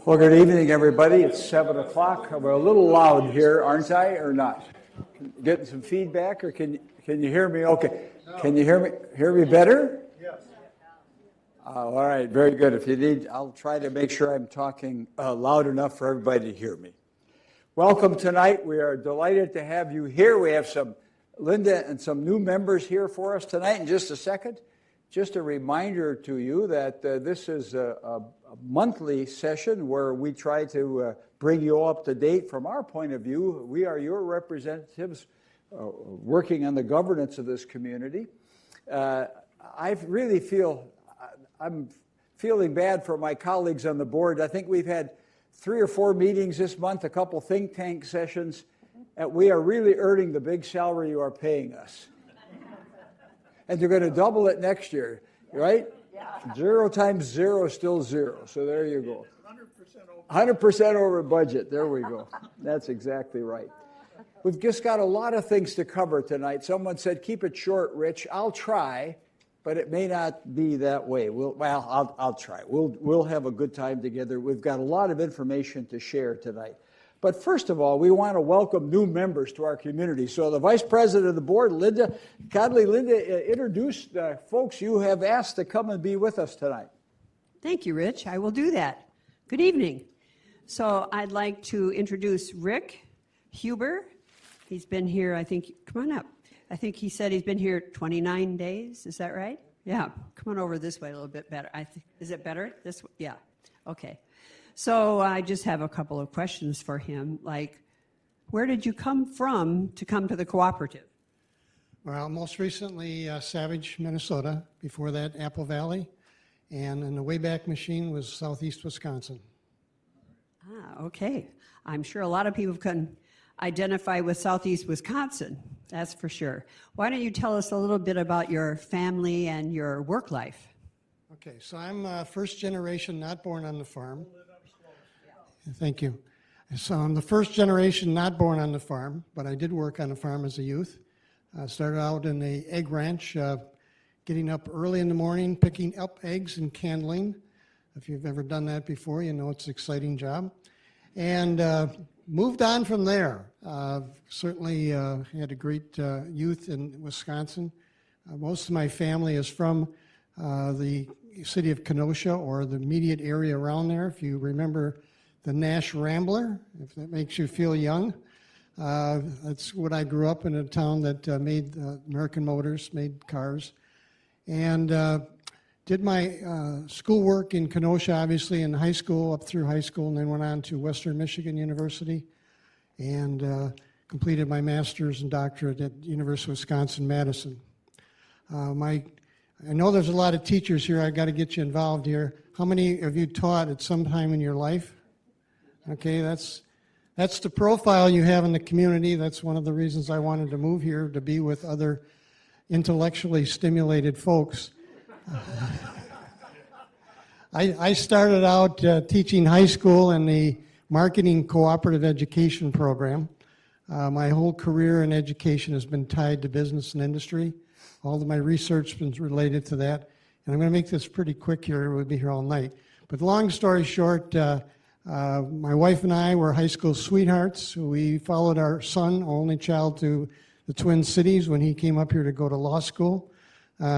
Well, good evening, everybody. It's 7 o'clock. We're a little loud here, aren't I, or not? Getting some feedback, or can you hear me? Okay. Can you hear me better? Yes. All right, very good. If you need, I'll try to make sure I'm talking loud enough for everybody to hear me. Welcome tonight. We are delighted to have you here. We have some Linda and some new members here for us tonight in just a second. Just a reminder to you that this is a monthly session where we try to bring you up to date from our point of view. We are your representatives working on the governance of this community. I'm feeling bad for my colleagues on the board. I think we've had 3 or 4 meetings this month, a couple think tank sessions, and we are really earning the big salary you are paying us. And you're going to double it next year, right? Yeah. 0 times 0 is still 0. So there you go. 100% over budget. There we go. That's exactly right. We've just got a lot of things to cover tonight. Someone said, keep it short, Rich. I'll try, but it may not be that way. I'll try. We'll have a good time together. We've got a lot of information to share tonight. But first of all, we want to welcome new members to our community. So the Vice President of the Board, Linda Codley. Linda, introduce the folks you have asked to come and be with us tonight. Thank you, Rich. I will do that. Good evening. So I'd like to introduce Rick Huber. He's been here, I think, come on up. I think he said he's been here 29 days. Is that right? Yeah. Come on over this way a little bit better. Is it better? This way? Yeah. Okay. So I just have a couple of questions for him, like, where did you come from to come to the cooperative? Well, most recently, Savage, Minnesota. Before that, Apple Valley. And in the Wayback Machine was Southeast Wisconsin. Ah, okay. I'm sure a lot of people can identify with Southeast Wisconsin, that's for sure. Why don't you tell us a little bit about your family and your work life? Okay, so I'm first generation, not born on the farm. Thank you. So I'm the first generation not born on the farm, but I did work on the farm as a youth. I started out in the egg ranch, getting up early in the morning, picking up eggs and candling. If you've ever done that before, you know it's an exciting job. And moved on from there. Certainly had a great youth in Wisconsin. Most of my family is from the city of Kenosha or the immediate area around there. If you remember the Nash Rambler, if that makes you feel young. That's what I grew up in, a town that made American Motors, made cars. And did my schoolwork in Kenosha, obviously, in high school, up through high school, and then went on to Western Michigan University and completed my master's and doctorate at University of Wisconsin-Madison. I know there's a lot of teachers here. I've got to get you involved here. How many of you taught at some time in your life? Okay, that's the profile you have in the community. That's one of the reasons I wanted to move here, to be with other intellectually stimulated folks. I started out teaching high school in the marketing cooperative education program. My whole career in education has been tied to business and industry. All of my research has been related to that. And I'm going to make this pretty quick here. We'll be here all night. But long story short, my wife and I were high school sweethearts. We followed our son, only child, to the Twin Cities when he came up here to go to law school.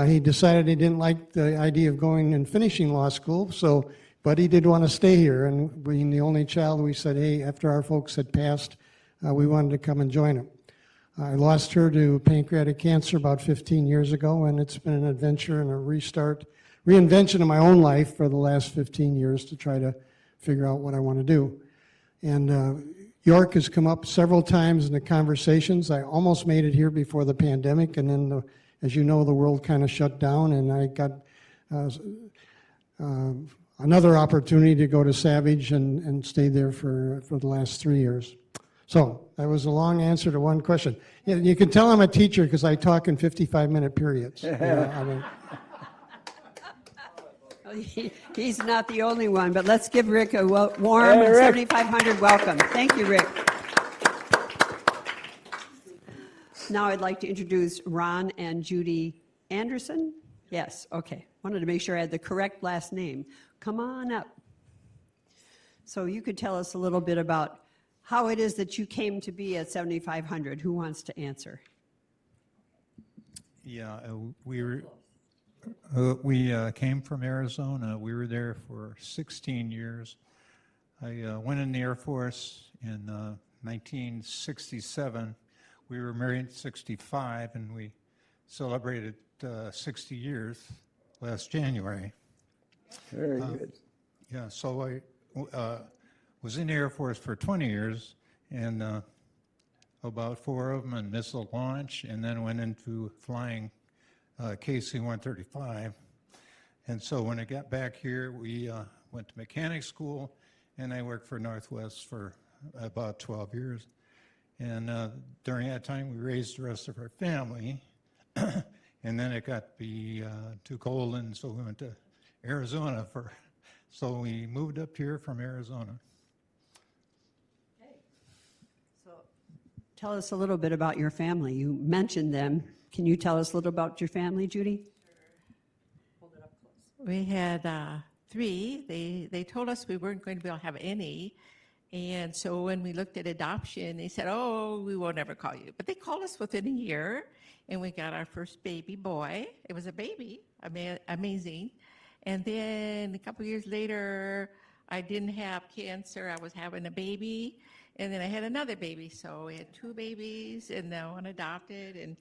He decided he didn't like the idea of going and finishing law school, but he did want to stay here. And being the only child, we said, hey, after our folks had passed, we wanted to come and join him. I lost her to pancreatic cancer about 15 years ago, and it's been an adventure and a reinvention of my own life for the last 15 years to try to figure out what I want to do. And York has come up several times in the conversations. I almost made it here before the pandemic, and then, as you know, the world kind of shut down, and I got another opportunity to go to Savage and stay there for the last 3 years. So that was a long answer to one question. You can tell I'm a teacher because I talk in 55-minute periods. He's not the only one, but let's give Rick a warm 7,500 welcome. Thank you, Rick. Now I'd like to introduce Ron and Judy Anderson. Yes, okay. Wanted to make sure I had the correct last name. Come on up. So you could tell us a little bit about how it is that you came to be at 7,500. Who wants to answer? Yeah, we came from Arizona. We were there for 16 years. I went in the Air Force in 1967. We were married in 65, and we celebrated 60 years last January. Very good. Yeah, so I was in the Air Force for 20 years, and about 4 of them in missile launch, and then went into flying KC-135. And so when I got back here, we went to mechanic school, and I worked for Northwest for about 12 years. And during that time, we raised the rest of our family. And then it got to be too cold, and so we went to Arizona so we moved up here from Arizona. So tell us a little bit about your family. You mentioned them. Can you tell us a little about your family, Judy? Hold it up close. We had 3. They told us we weren't going to be able to have any. And so when we looked at adoption, they said, oh, we won't ever call you. But they called us within a year, and we got our first baby boy. It was a baby, amazing. And then a couple years later, I didn't have cancer. I was having a baby, and then I had another baby. So we had 2 babies, and now one adopted, and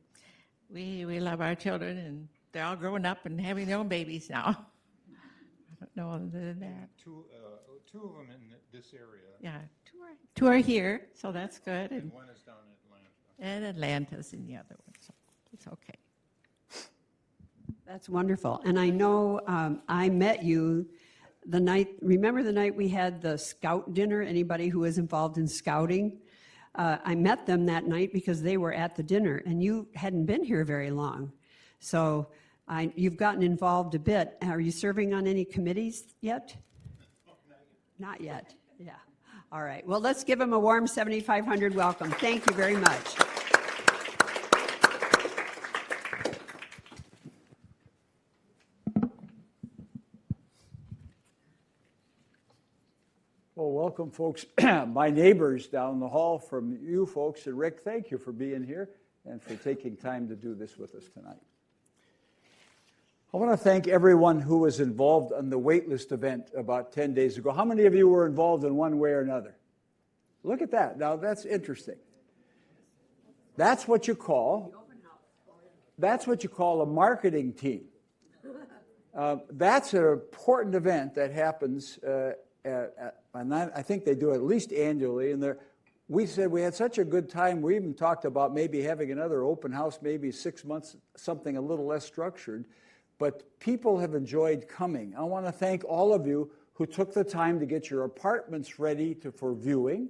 we love our children, and they're all growing up and having their own babies now. I don't know other than that. Two of them in this area, Yeah, 2 are here, so that's good. and one is down in Atlanta. And Atlanta's in the other one, so it's okay. That's wonderful. And I know I met you remember the night we had the scout dinner? Anybody who was involved in scouting? I met them that night because they were at the dinner, and you hadn't been here very long. So you've gotten involved a bit. Are you serving on any committees yet? Not yet. Yeah. All right. Well, let's give them a warm 7,500 welcome. Thank you very much. Well, welcome, folks. My neighbors down the hall from you folks, and Rick, thank you for being here and for taking time to do this with us tonight. I want to thank everyone who was involved in the waitlist event about 10 days ago. How many of you were involved in one way or another? Look at that. Now, that's interesting. That's what you call a marketing team. That's an important event that happens, and I think they do it at least annually. And we said we had such a good time, we even talked about maybe having another open house, maybe 6 months, something a little less structured. But people have enjoyed coming. I want to thank all of you who took the time to get your apartments ready for viewing,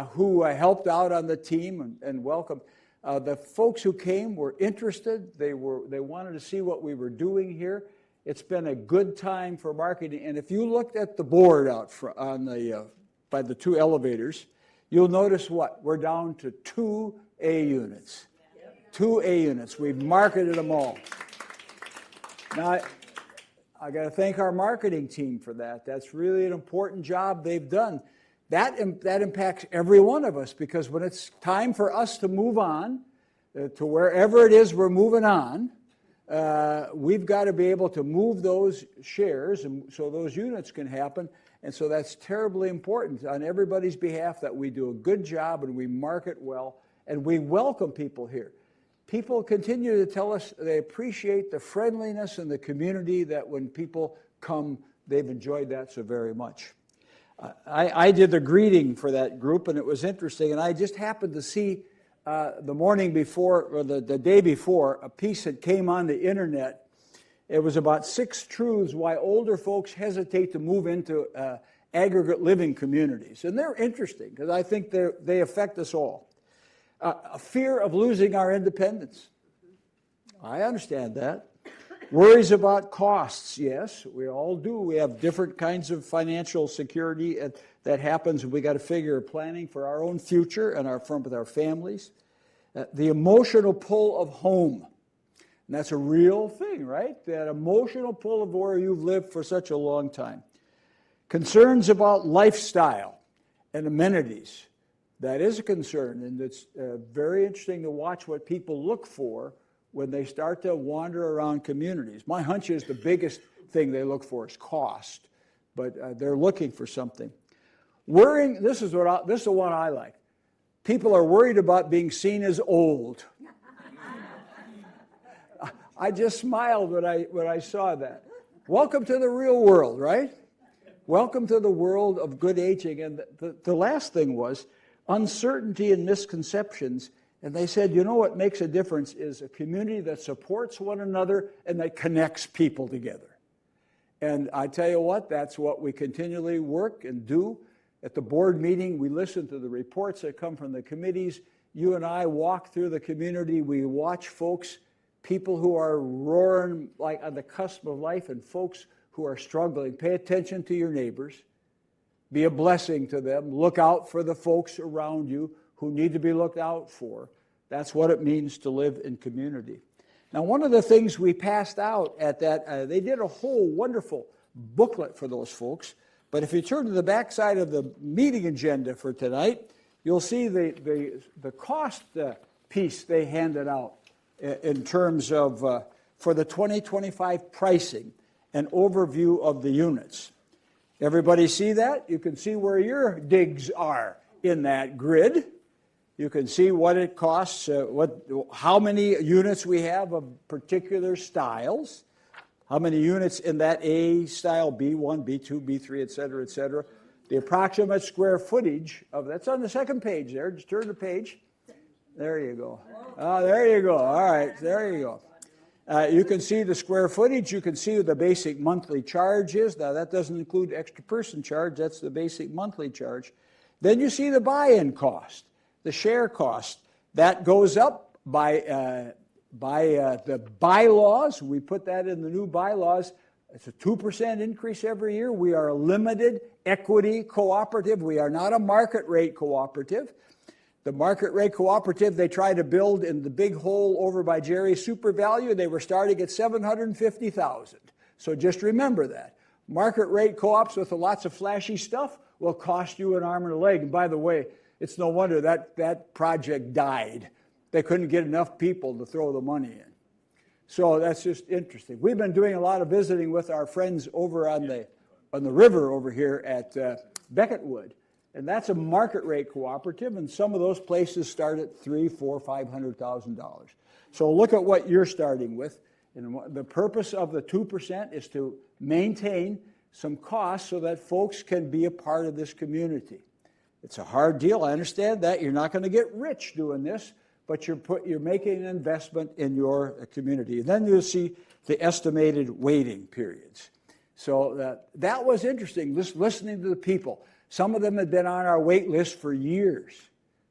who helped out on the team and welcomed. The folks who came were interested. They wanted to see what we were doing here. It's been a good time for marketing. And if you looked at the board out front by the 2 elevators, you'll notice what? We're down to 2 A units. 2 A units. We've marketed them all. Now, I got to thank our marketing team for that. That's really an important job they've done. That impacts every one of us, because when it's time for us to move on to wherever it is we're moving on, we've got to be able to move those shares and so those units can happen. And so that's terribly important on everybody's behalf that we do a good job and we market well and we welcome people here. People continue to tell us they appreciate the friendliness and the community, that when people come, they've enjoyed that so very much. I did the greeting for that group, and it was interesting. And I just happened to see the morning before, or the day before, a piece that came on the internet. It was about 6 truths why older folks hesitate to move into aggregate living communities. And they're interesting, because I think they affect us all. A fear of losing our independence. I understand that. Worries about costs, yes, we all do. We have different kinds of financial security that happens, and we got to figure planning for our own future and with our families. The emotional pull of home. And that's a real thing, right? That emotional pull of where you've lived for such a long time. Concerns about lifestyle and amenities. That is a concern, and it's very interesting to watch what people look for when they start to wander around communities. My hunch is the biggest thing they look for is cost, but they're looking for something. Worrying, this is the one I like. People are worried about being seen as old. I just smiled when I saw that. Welcome to the real world, right? Welcome to the world of good aging. And the last thing was uncertainty and misconceptions. And they said, you know what makes a difference is a community that supports one another and that connects people together. And I tell you what, that's what we continually work and do. At the board meeting, we listen to the reports that come from the committees. You and I walk through the community. We watch folks, people who are roaring like on the cusp of life and folks who are struggling. Pay attention to your neighbors. Be a blessing to them. Look out for the folks around you who need to be looked out for. That's what it means to live in community. Now, one of the things we passed out at that, they did a whole wonderful booklet for those folks. But if you turn to the backside of the meeting agenda for tonight, you'll see the cost piece they handed out in terms of for the 2025 pricing, an overview of the units. Everybody see that? You can see where your digs are in that grid. You can see what it costs, how many units we have of particular styles, how many units in that A style, B1, B2, B3, et cetera, et cetera. The approximate square footage of that's on the second page there. Just turn the page. There you go. Oh, there you go. All right, there you go. You can see the square footage. You can see the basic monthly charge is. Now, that doesn't include extra person charge. That's the basic monthly charge. Then you see the buy-in cost, the share cost. That goes up by the bylaws. We put that in the new bylaws. It's a 2% increase every year. We are a limited equity cooperative. We are not a market rate cooperative. The market rate cooperative they tried to build in the big hole over by Jerry's Super Value, they were starting at $750,000. So just remember that. Market rate co-ops with lots of flashy stuff will cost you an arm and a leg. And by the way, it's no wonder that project died. They couldn't get enough people to throw the money in. So that's just interesting. We've been doing a lot of visiting with our friends over on the river over here at Beckettwood. And that's a market rate cooperative, and some of those places start at $300,000, $400,000, $500,000. So look at what you're starting with. And the purpose of the 2% is to maintain some costs so that folks can be a part of this community. It's a hard deal. I understand that. You're not going to get rich doing this, but you're making an investment in your community. And then you'll see the estimated waiting periods. So that was interesting, listening to the people. Some of them had been on our wait list for years.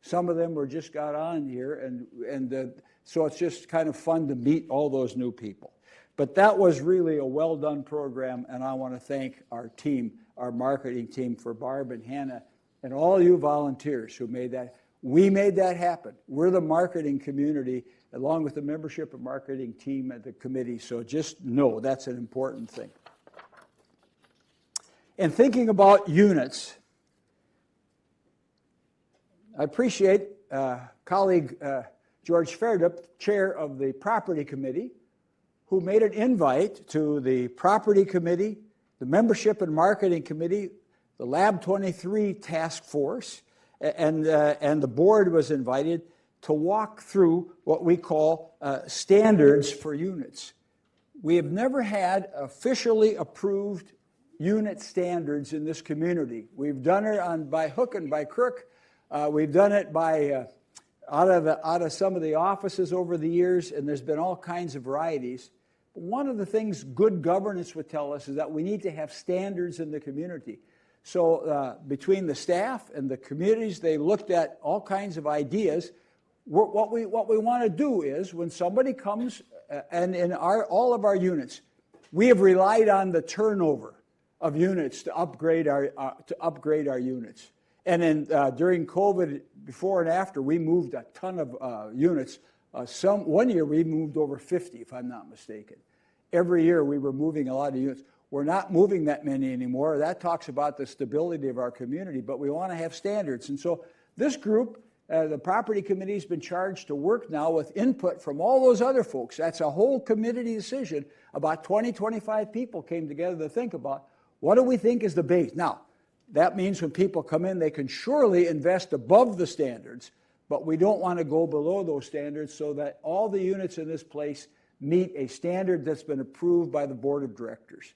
Some of them were just got on here, and so it's just kind of fun to meet all those new people. But that was really a well-done program, and I want to thank our team, our marketing team, for Barb and Hannah, and all you volunteers who made that. We made that happen. We're the marketing community, along with the membership and marketing team at the committee, so just know that's an important thing. And thinking about units, I appreciate colleague George Fairdup, chair of the property committee, who made an invite to the property committee, the membership and marketing committee, the Lab 23 task force, and the board was invited to walk through what we call standards for units. We have never had officially approved unit standards in this community. We've done it by hook and by crook. We've done it by out of some of the offices over the years, and there's been all kinds of varieties. But one of the things good governance would tell us is that we need to have standards in the community. So between the staff and the communities, they looked at all kinds of ideas. What we want to do is when somebody comes, and in all of our units, we have relied on the turnover of units to upgrade our units. And then during COVID, before and after, we moved a ton of units One year we moved over 50, if I'm not mistaken. Every year we were moving a lot of units. We're not moving that many anymore. That talks about the stability of our community, but we want to have standards. And so this group, the property committee, has been charged to work now with input from all those other folks. That's a whole committee decision. About 20, 25 people came together to think about what do we think is the base. Now, that means when people come in, they can surely invest above the standards, but we don't want to go below those standards so that all the units in this place meet a standard that's been approved by the board of directors.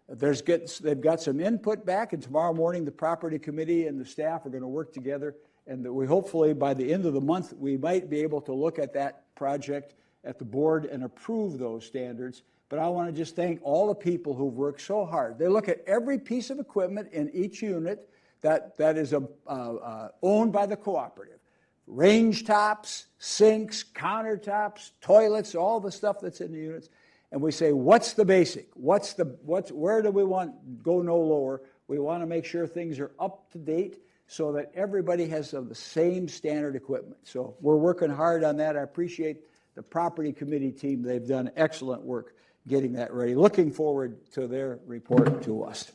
They've got some input back, and tomorrow morning the property committee and the staff are going to work together, and that we hopefully by the end of the month we might be able to look at that project at the board and approve those standards. But I want to just thank all the people who've worked so hard. They look at every piece of equipment in each unit that is owned by the cooperative. Range tops, sinks, countertops, toilets, all the stuff that's in the units. And we say, what's the basic? Where do we want go no lower? We want to make sure things are up to date so that everybody has the same standard equipment. So we're working hard on that. I appreciate the property committee team. They've done excellent work getting that ready. Looking forward to their report to us.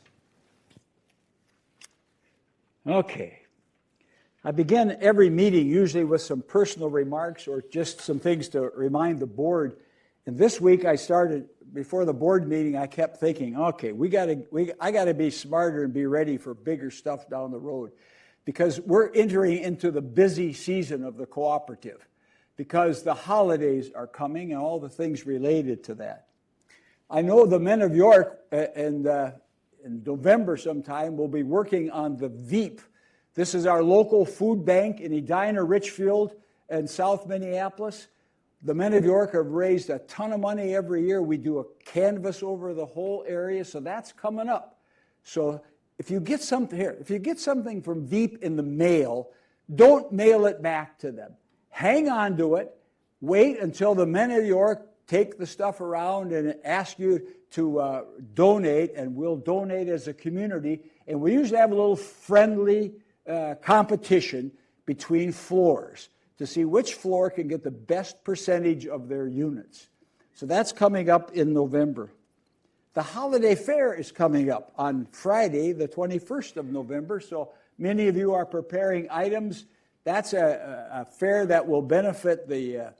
Okay. I begin every meeting usually with some personal remarks or just some things to remind the board. And this week I started, before the board meeting, I kept thinking, okay, I got to be smarter and be ready for bigger stuff down the road, because we're entering into the busy season of the cooperative, because the holidays are coming and all the things related to that. I know the Men of York in November sometime will be working on the Veep. This is our local food bank in Edina, Richfield, and South Minneapolis. The Men of York have raised a ton of money every year. We do a canvas over the whole area, so that's coming up. So if you get something from Veep in the mail, don't mail it back to them. Hang on to it. Wait until the Men of York take the stuff around and ask you to donate, and we'll donate as a community. And we usually have a little friendly competition between floors to see which floor can get the best percentage of their units. So that's coming up in November. The holiday fair is coming up on Friday, the 21st of November, so many of you are preparing items. That's a fair that will benefit the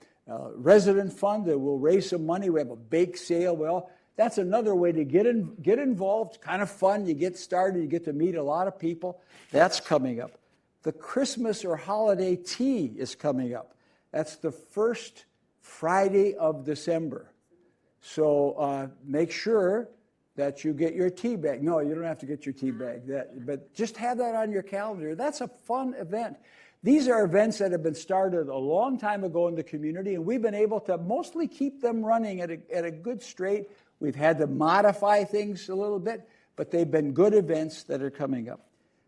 resident fund. That will raise some money. We have a bake sale. Well, that's another way to get involved. It's kind of fun. You get started. You get to meet a lot of people. That's coming up. The Christmas or holiday tea is coming up. That's the first Friday of December. So make sure that you get your tea bag. No, you don't have to get your tea bag, but just have that on your calendar. That's a fun event. These are events that have been started a long time ago in the community, and we've been able to mostly keep them running at a good straight. We've had to modify things a little bit, but they've been good events that are coming up.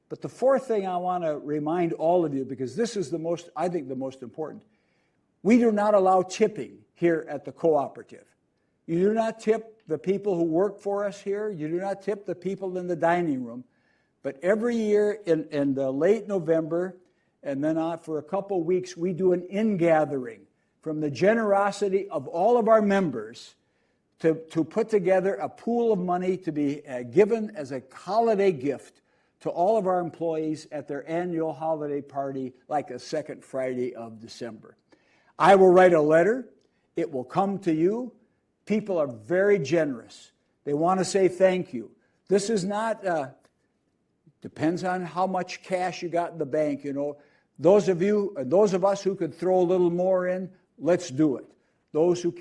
But the fourth thing I want to remind all of you, because this is I think the most important, we do not allow tipping here at the cooperative. You do not tip the people who work for us here. You do not tip the people in the dining room. But every year in the late November, and then for a couple weeks, we do an ingathering from the generosity of all of our members to put together a pool of money to be given as a holiday gift to all of our employees at their annual holiday party, like the second Friday of December. I will write a letter. It will come to you. People are very generous. They want to say thank you. This is not, depends on how much cash you got in the bank, you know. Those of us who could throw a little more in, let's do it. Those who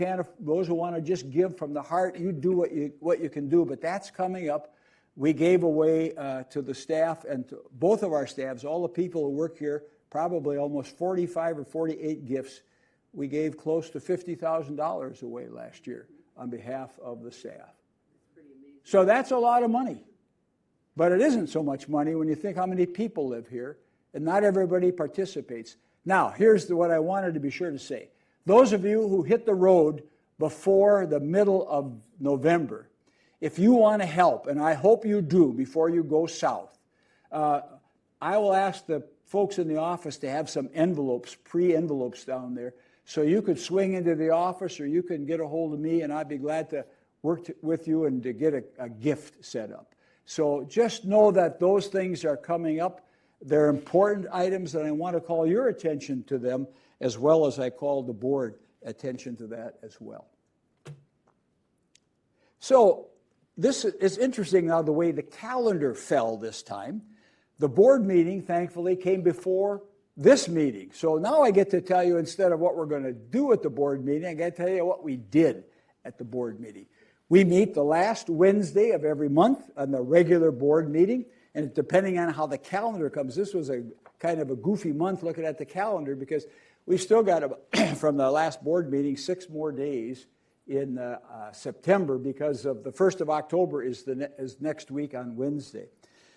want to just give from the heart, you do what you can do, but that's coming up. We gave away to the staff and to both of our staffs, all the people who work here, probably almost 45 or 48 gifts. We gave close to $50,000 away last year on behalf of the staff. So that's a lot of money. But it isn't so much money when you think how many people live here, and not everybody participates. Now, here's what I wanted to be sure to say. Those of you who hit the road before the middle of November, if you want to help, and I hope you do before you go south, I will ask the folks in the office to have some envelopes, pre-envelopes down there, So you could swing into the office or you can get a hold of me, and I'd be glad to work with you and to get a gift set up. So just know that those things are coming up. They're important items, and I want to call your attention to them as well as I call the board attention to that as well. So this is interesting now the way the calendar fell this time. The board meeting, thankfully, came before this meeting. So now I get to tell you, instead of what we're going to do at the board meeting, I get to tell you what we did at the board meeting. We meet the last Wednesday of every month on the regular board meeting, and depending on how the calendar comes, this was a kind of a goofy month looking at the calendar because we've still got, from the last board meeting, 6 more days in September because of the 1st of October is next week on Wednesday.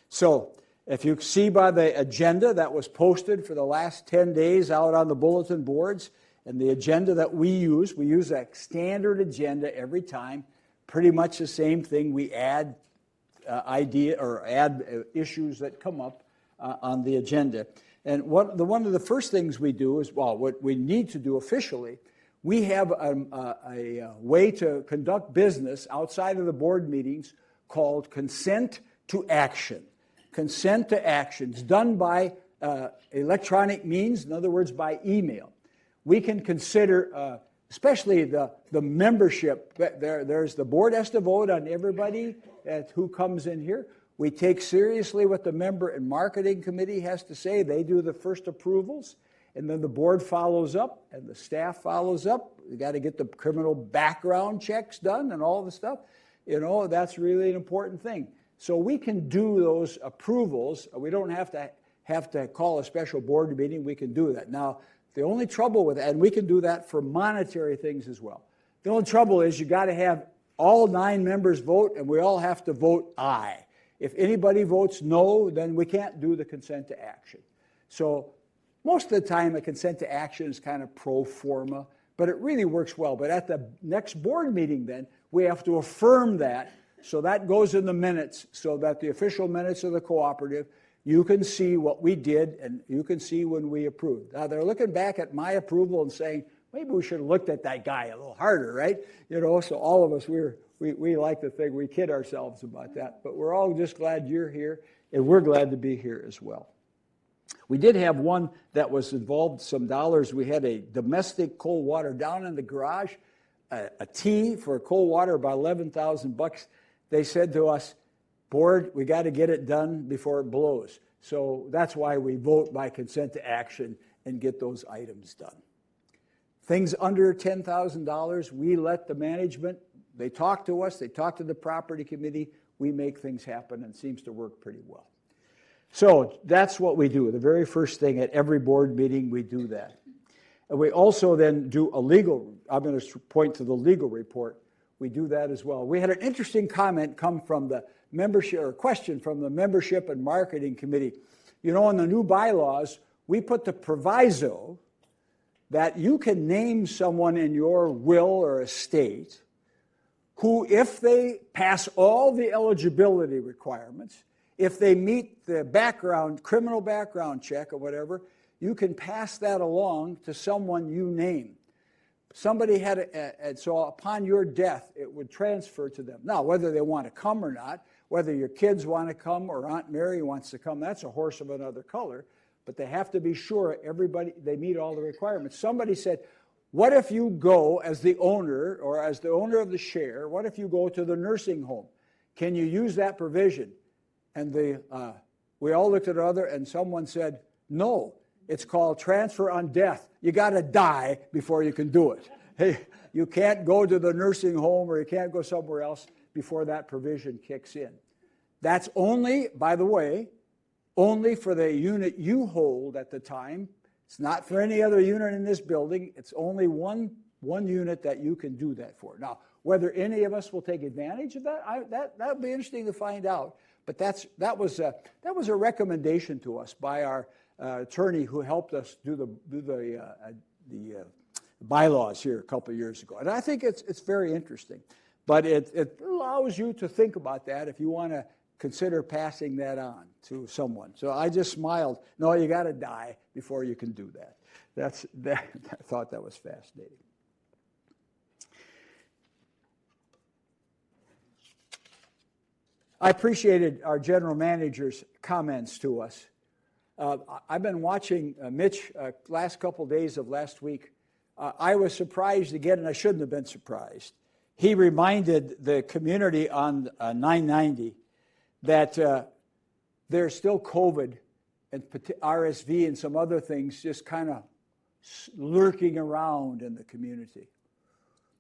So if you see by the agenda that was posted for the last 10 days out on the bulletin boards, and the agenda that we use a standard agenda every time, pretty much the same thing. We add issues that come up on the agenda. And one of the first things we do is, well, what we need to do officially, we have a way to conduct business outside of the board meetings called consent to action. Consent to action. It's done by electronic means, in other words, by email. We can consider, especially the membership, there's the board has to vote on everybody who comes in here. We take seriously what the member and marketing committee has to say. They do the first approvals, and then the board follows up, and the staff follows up. We got to get the criminal background checks done and all the stuff. You know, that's really an important thing. So we can do those approvals. We don't have to call a special board meeting. We can do that. Now, the only trouble with that, and we can do that for monetary things as well. The only trouble is you got to have all 9 members vote, and we all have to vote aye. If anybody votes no, then we can't do the consent to action. So most of the time, a consent to action is kind of pro forma, but it really works well. But at the next board meeting, then, we have to affirm that. So that goes in the minutes, so that the official minutes of the cooperative, you can see what we did, and you can see when we approved. Now, they're looking back at my approval and saying, maybe we should have looked at that guy a little harder, right? You know, so all of us, we like to think, we kid ourselves about that. But we're all just glad you're here, and we're glad to be here as well. We did have one that was involved some dollars. We had a domestic cold water down in the garage, a tea for cold water, about $11,000. They said to us, board, we got to get it done before it blows. So that's why we vote by consent to action and get those items done. Things under $10,000, we let the management, they talk to us, they talk to the property committee, we make things happen, and it seems to work pretty well. So that's what we do. The very first thing at every board meeting, we do that. And we also then do a legal, I'm going to point to the legal report. We do that as well. We had an interesting comment come from the membership, or question from the membership and marketing committee. You know, in the new bylaws, we put the proviso that you can name someone in your will or estate who, if they pass all the eligibility requirements, if they meet the criminal background check or whatever, you can pass that along to someone you name. Somebody had so upon your death, it would transfer to them. Now, whether they want to come or not, whether your kids want to come or Aunt Mary wants to come, that's a horse of another color. But they have to be sure they meet all the requirements. Somebody said, what if you go as the owner or as the owner of the share, what if you go to the nursing home? Can you use that provision? And we all looked at other, and someone said, no, it's called transfer on death. You got to die before you can do it. Hey, you can't go to the nursing home or you can't go somewhere else before that provision kicks in. That's only, by the way, only for the unit you hold at the time. It's not for any other unit in this building. It's only one unit that you can do that for. Now, whether any of us will take advantage of that would be interesting to find out. But that was a recommendation to us by our attorney who helped us do the bylaws here a couple of years ago. And I think it's very interesting. But it allows you to think about that if you want to consider passing that on to someone. So I just smiled. No, you got to die before you can do that. I thought that was fascinating. I appreciated our general manager's comments to us. I've been watching Mitch last couple days of last week. I was surprised again, and I shouldn't have been surprised. He reminded the community on 990 that there's still COVID and RSV and some other things just kind of lurking around in the community.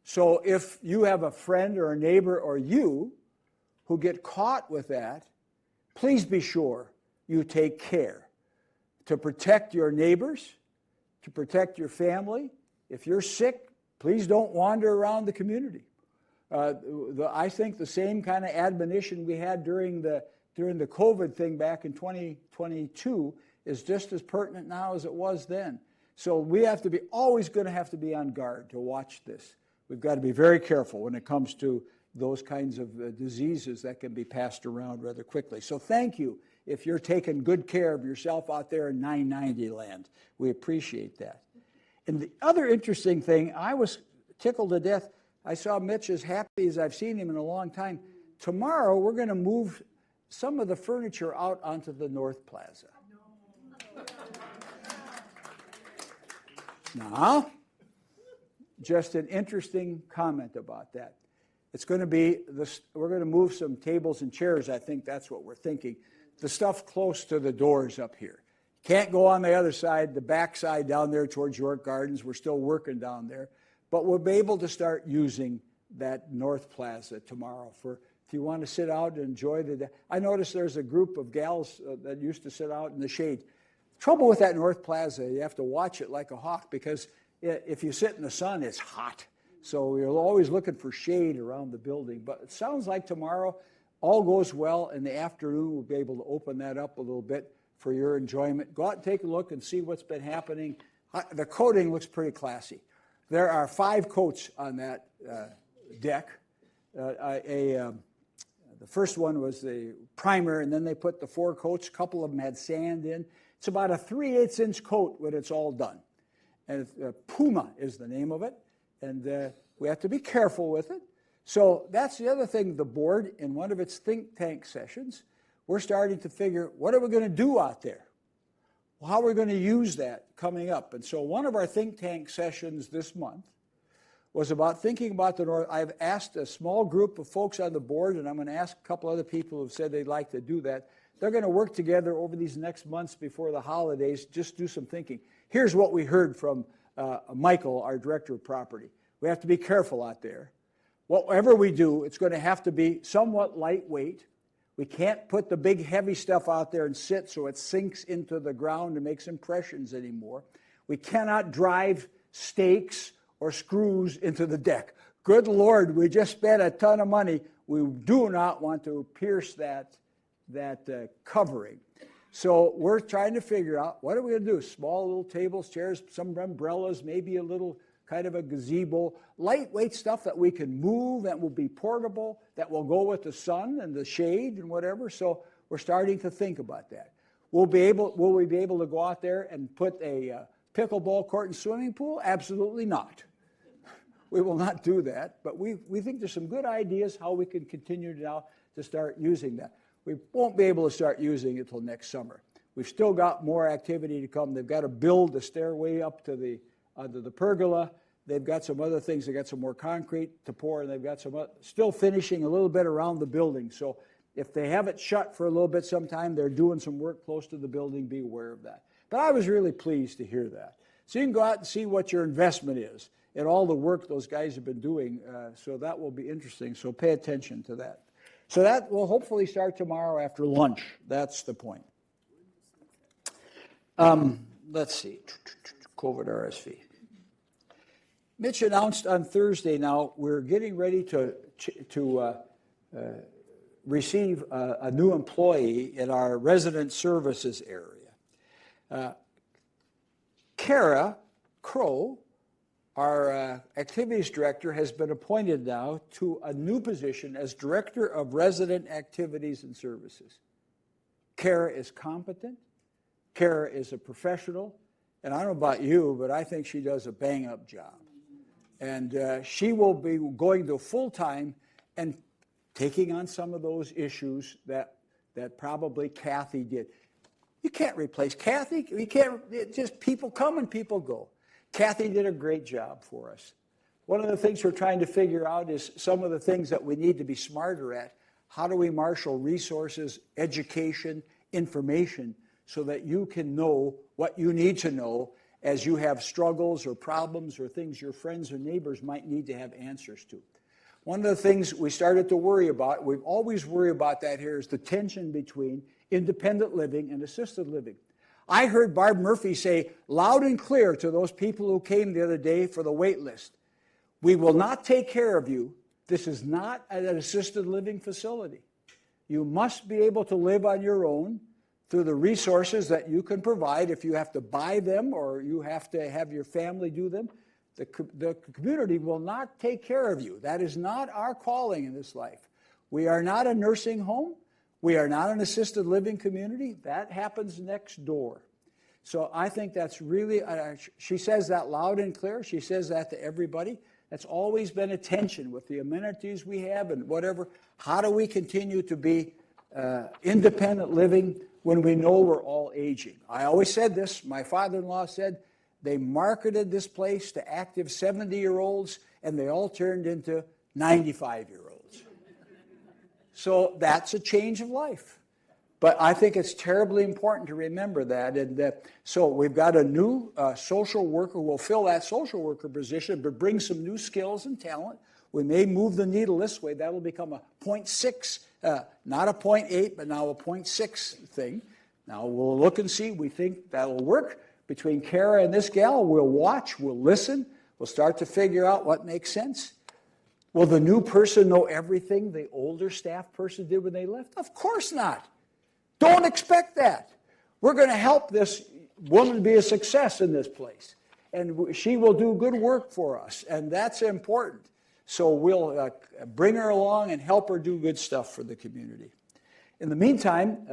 So if you have a friend or a neighbor or you who get caught with that, please be sure you take care to protect your neighbors, to protect your family. If you're sick, please don't wander around the community. I think the same kind of admonition we had during the COVID thing back in 2022 is just as pertinent now as it was then. So we have to be always going to have to be on guard to watch this. We've got to be very careful when it comes to those kinds of diseases that can be passed around rather quickly. So thank you if you're taking good care of yourself out there in 990 land. We appreciate that. And the other interesting thing, I was tickled to death. I saw Mitch as happy as I've seen him in a long time. Tomorrow, we're going to move some of the furniture out onto the North Plaza. Now, just an interesting comment about that. It's going to be, we're going to move some tables and chairs, I think that's what we're thinking. The stuff close to the doors up here. Can't go on the other side, the back side down there towards York Gardens. We're still working down there. But we'll be able to start using that North Plaza tomorrow for if you want to sit out and enjoy the day. I noticed there's a group of gals that used to sit out in the shade. Trouble with that North Plaza, you have to watch it like a hawk because if you sit in the sun, it's hot. So you're always looking for shade around the building. But it sounds like tomorrow, all goes well. In the afternoon, we'll be able to open that up a little bit for your enjoyment. Go out and take a look and see what's been happening. The coating looks pretty classy. There are 5 coats on that deck. The first one was the primer, and then they put the 4 coats. A couple of them had sand in. It's about a 3/8 inch coat when it's all done. And Puma is the name of it. And we have to be careful with it. So that's the other thing, the board, in one of its think tank sessions, we're starting to figure, what are we going to do out there? Well, how are we going to use that coming up? And so one of our think tank sessions this month was about thinking about the North. I've asked a small group of folks on the board, and I'm going to ask a couple other people who've said they'd like to do that. They're going to work together over these next months before the holidays, just do some thinking. Here's what we heard from Michael, our director of property. We have to be careful out there. Whatever we do, it's going to have to be somewhat lightweight. We can't put the big heavy stuff out there and sit so it sinks into the ground and makes impressions anymore. We cannot drive stakes or screws into the deck. Good Lord, we just spent a ton of money. We do not want to pierce that covering. So we're trying to figure out, what are we going to do? Small little tables, chairs, some umbrellas, maybe a little kind of a gazebo, lightweight stuff that we can move, that will be portable, that will go with the sun and the shade and whatever. So we're starting to think about that. Will we be able to go out there and put a pickleball court and swimming pool? Absolutely not. We will not do that. But we think there's some good ideas how we can continue now to start using that. We won't be able to start using it until next summer. We've still got more activity to come. They've got to build the stairway up to the pergola. They've got some other things. They've got some more concrete to pour, and they've got some still finishing a little bit around the building. So if they have it shut for a little bit sometime, they're doing some work close to the building. Be aware of that. But I was really pleased to hear that. So you can go out and see what your investment is and all the work those guys have been doing. So that will be interesting. So pay attention to that. So that will hopefully start tomorrow after lunch. That's the point. Let's see. COVID RSV. Mitch announced on Thursday now we're getting ready to receive a new employee in our resident services area. Kara Crow, our activities director, has been appointed now to a new position as director of resident activities and services. Kara is competent. Kara is a professional. And I don't know about you, but I think she does a bang-up job. And she will be going to full-time and taking on some of those issues that probably Kathy did. You can't replace Kathy. You can't, just people come and people go. Kathy did a great job for us. One of the things we're trying to figure out is some of the things that we need to be smarter at. How do we marshal resources, education, information, so that you can know what you need to know as you have struggles or problems or things your friends or neighbors might need to have answers to. One of the things we started to worry about, we've always worried about that here, is the tension between independent living and assisted living. I heard Barb Murphy say loud and clear to those people who came the other day for the wait list, we will not take care of you. This is not an assisted living facility. You must be able to live on your own through the resources that you can provide. If you have to buy them or you have to have your family do them, the community will not take care of you. That is not our calling in this life. We are not a nursing home. We are not an assisted living community. That happens next door. So I think that's really, she says that loud and clear. She says that to everybody. That's always been a tension with the amenities we have and whatever. How do we continue to be independent living when we know we're all aging? I always said this. My father-in-law said they marketed this place to active 70-year-olds, and they all turned into 95-year-olds. So that's a change of life. But I think it's terribly important to remember that. And so we've got a new social worker who will fill that social worker position, but bring some new skills and talent. We may move the needle this way. That'll become a 0.6, not a 0.8, but now a 0.6 thing. Now we'll look and see. We think that'll work. Between Kara and this gal, we'll watch, we'll listen, we'll start to figure out what makes sense. Will the new person know everything the older staff person did when they left? Of course not. Don't expect that. We're going to help this woman be a success in this place. And she will do good work for us, and that's important. So we'll bring her along and help her do good stuff for the community. In the meantime,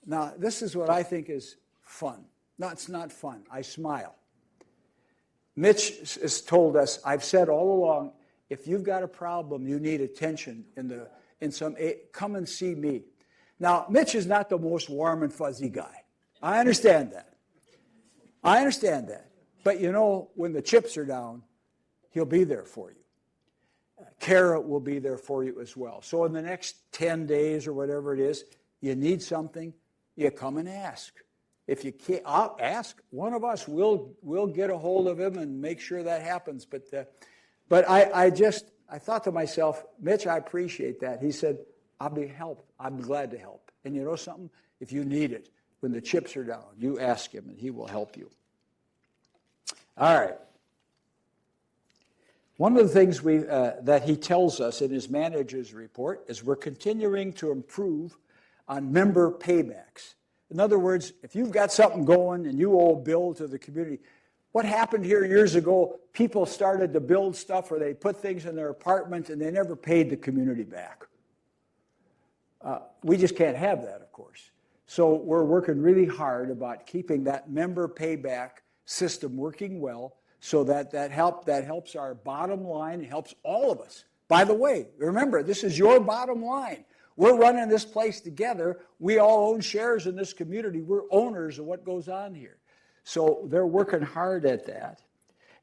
now this is what I think is fun. No, it's not fun. I smile. Mitch has told us, I've said all along, if you've got a problem, you need attention come and see me. Now, Mitch is not the most warm and fuzzy guy. I understand that. But you know, when the chips are down, he'll be there for you. Kara will be there for you as well. So in the next 10 days or whatever it is, you need something, you come and ask. If you can't, I'll ask. One of us will get a hold of him and make sure that happens. But I thought to myself, Mitch, I appreciate that. He said, I'm glad to help. And you know something? If you need it, when the chips are down, you ask him and he will help you. All right. One of the things that he tells us in his manager's report is we're continuing to improve on member paybacks. In other words, if you've got something going and you owe a bill to the community, what happened here years ago, people started to build stuff or they put things in their apartment and they never paid the community back. We just can't have that, of course. So we're working really hard about keeping that member payback system working well so that helps our bottom line, it helps all of us. By the way, remember, this is your bottom line. We're running this place together. We all own shares in this community. We're owners of what goes on here. So they're working hard at that.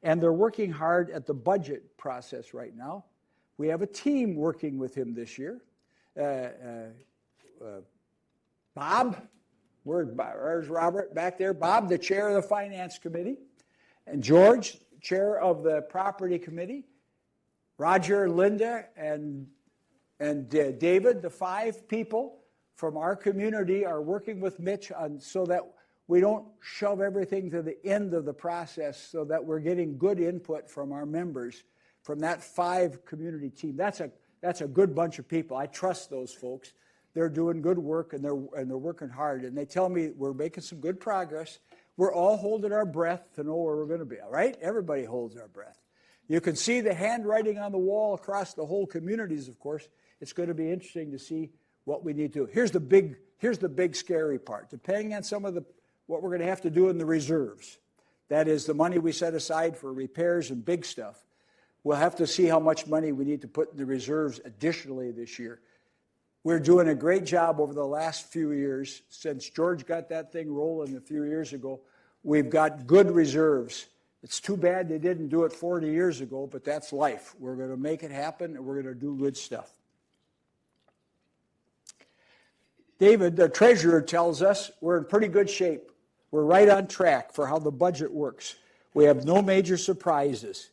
And they're working hard at the budget process right now. We have a team working with him this year. Bob, where's Robert back there? Bob, the chair of the Finance Committee. And George, chair of the Property Committee. Roger, Linda, and David, the 5 people from our community are working with Mitch so that we don't shove everything to the end of the process so that we're getting good input from our members from that 5 community team. That's a good bunch of people. I trust those folks. They're doing good work and they're working hard. And they tell me we're making some good progress. We're all holding our breath to know where we're going to be, all right? Everybody holds our breath. You can see the handwriting on the wall across the whole communities, of course. It's going to be interesting to see what we need to do. Here's the big scary part. Depending on some of what we're going to have to do in the reserves. That is the money we set aside for repairs and big stuff. We'll have to see how much money we need to put in the reserves additionally this year. We're doing a great job over the last few years. Since George got that thing rolling a few years ago, we've got good reserves. It's too bad they didn't do it 40 years ago, but that's life. We're going to make it happen, and we're going to do good stuff. David, the treasurer, tells us we're in pretty good shape. We're right on track for how the budget works. We have no major surprises.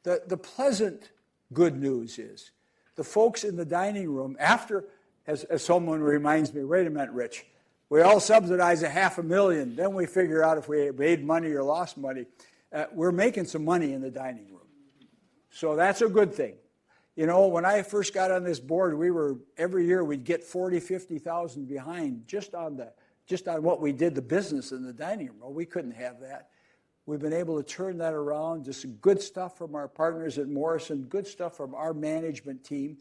The pleasant good news is the folks in the dining room, after, as someone reminds me, wait a minute, Rich, we all subsidize $500,000, then we figure out if we made money or lost money. We're making some money in the dining room. So that's a good thing. You know, when I first got on this board, every year we'd get 40, 50,000 behind just on what we did, the business in the dining room. Well, we couldn't have that. We've been able to turn that around. Just good stuff from our partners at Morrison, good stuff from our management team.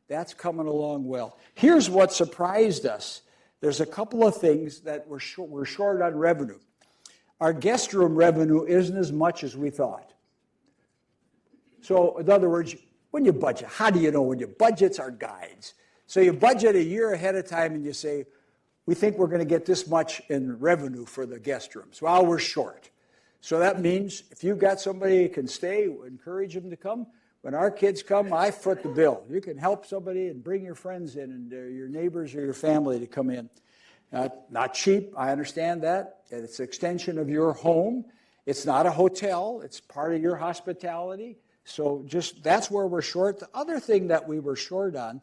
That's coming along well. Here's what surprised us. There's a couple of things that we're short on revenue. Our guest room revenue isn't as much as we thought. So, in other words, when you budget, how do you know when you budgets are guides? So you budget a year ahead of time and you say, we think we're going to get this much in revenue for the guest rooms. Well, we're short. So that means if you've got somebody who can stay, encourage them to come. When our kids come, I foot the bill. You can help somebody and bring your friends in and your neighbors or your family to come in. Not cheap, I understand that. It's an extension of your home. It's not a hotel. It's part of your hospitality. So that's where we're short. The other thing that we were short on